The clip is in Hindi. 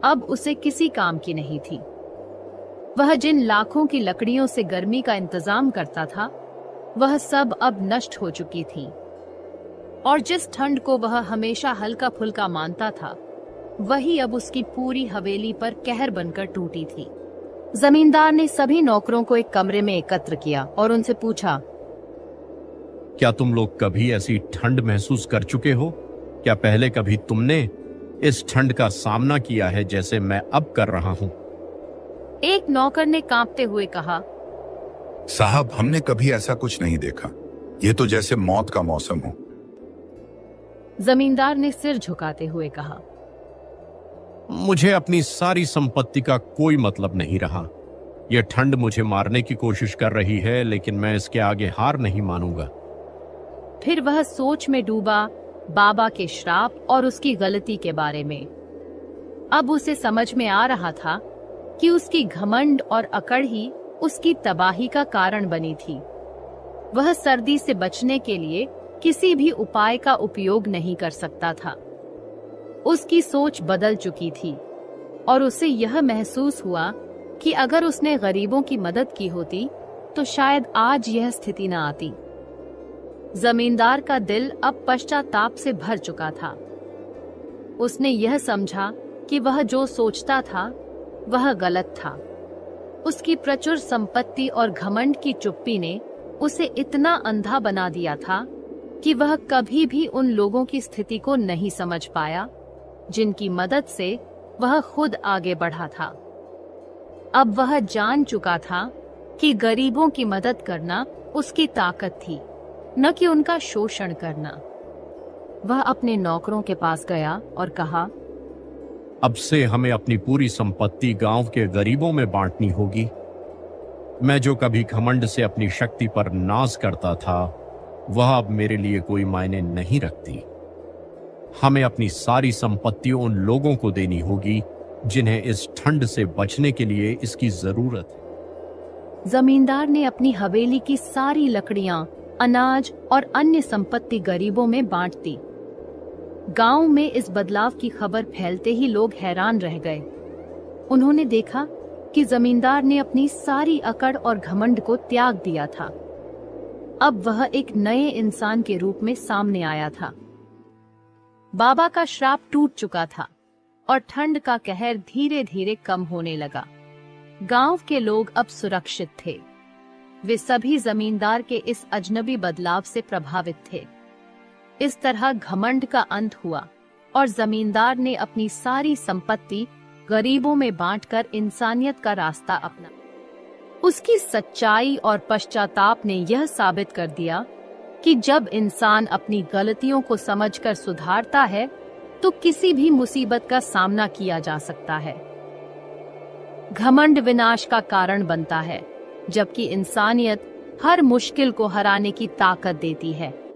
अब उसे किसी काम की नहीं थी। वह जिन लाखों की लकड़ियों से गर्मी का इंतजाम करता था, वह सब अब नष्ट हो चुकी थी, और जिस ठंड को वह हमेशा हल्का फुल्का मानता था, वही अब उसकी पूरी हवेली पर कहर बनकर टूटी थी। जमींदार ने सभी नौकरों को एक कमरे में एकत्र किया और उनसे पूछा, क्या तुम लोग कभी ऐसी ठंड महसूस कर चुके हो? क्या पहले कभी तुमने इस ठंड का सामना किया है जैसे मैं अब कर रहा हूं? एक नौकर ने कांपते हुए कहा, साहब, हमने कभी ऐसा कुछ नहीं देखा। ये तो जैसे मौत का मौसम हो। जमींदार ने सिर झुकाते हुए कहा, मुझे अपनी सारी संपत्ति का कोई मतलब नहीं रहा। यह ठंड मुझे मारने की कोशिश कर रही है, लेकिन मैं इसके आगे हार नहीं मानूंगा। फिर वह सोच में डूबा, बाबा के श्राप और उसकी गलती के बारे में। अब उसे समझ में आ रहा था कि उसकी घमंड और अकड़ ही उसकी तबाही का कारण बनी थी। वह सर्दी से बचने के लिए किसी भी उपाय का उपयोग नहीं कर सकता था। उसकी सोच बदल चुकी थी और उसे यह महसूस हुआ कि अगर उसने गरीबों की मदद की होती तो शायद आज यह स्थिति न आती। जमींदार का दिल अब पश्चाताप से भर चुका था। उसने यह समझा कि वह जो सोचता था वह गलत था। उसकी प्रचुर संपत्ति और घमंड की चुप्पी ने उसे इतना अंधा बना दिया था कि वह कभी भी उन लोगों की स्थिति को नहीं समझ पाया जिनकी मदद से वह खुद आगे बढ़ा था। अब वह जान चुका था कि गरीबों की मदद करना उसकी ताकत थी, न कि उनका शोषण करना। वह अपने नौकरों के पास गया और कहा, अब से हमें अपनी पूरी संपत्ति गांव के गरीबों में बांटनी होगी। मैं जो कभी घमंड से अपनी शक्ति पर नाज करता था, वह अब मेरे लिए कोई मायने नहीं रखती। हमें अपनी सारी संपत्ति उन लोगों को देनी होगी जिन्हें इस ठंड से बचने के लिए इसकी जरूरत है। जमींदार ने अपनी हवेली की सारी लकड़ियां, अनाज और अन्य संपत्ति गरीबों में बांट दी। गांव में इस बदलाव की खबर फैलते ही लोग हैरान रह गए। उन्होंने देखा कि जमींदार ने अपनी सारी अकड़ और घमंड को त्याग दिया था। अब वह एक नए इंसान के रूप में सामने आया था। बाबा का श्राप टूट चुका था और ठंड का कहर धीरे धीरे कम होने लगा। गांव के लोग अब सुरक्षित थे। वे सभी जमींदार के इस अजनबी बदलाव से प्रभावित थे। इस तरह घमंड का अंत हुआ और जमींदार ने अपनी सारी संपत्ति गरीबों में बांटकर इंसानियत का रास्ता अपना। उसकी सच्चाई और पश्चाताप ने यह साबित कर दिया कि जब इंसान अपनी गलतियों को समझकर सुधारता है तो किसी भी मुसीबत का सामना किया जा सकता है। घमंड विनाश का कारण बनता है, जबकि इंसानियत हर मुश्किल को हराने की ताकत देती है।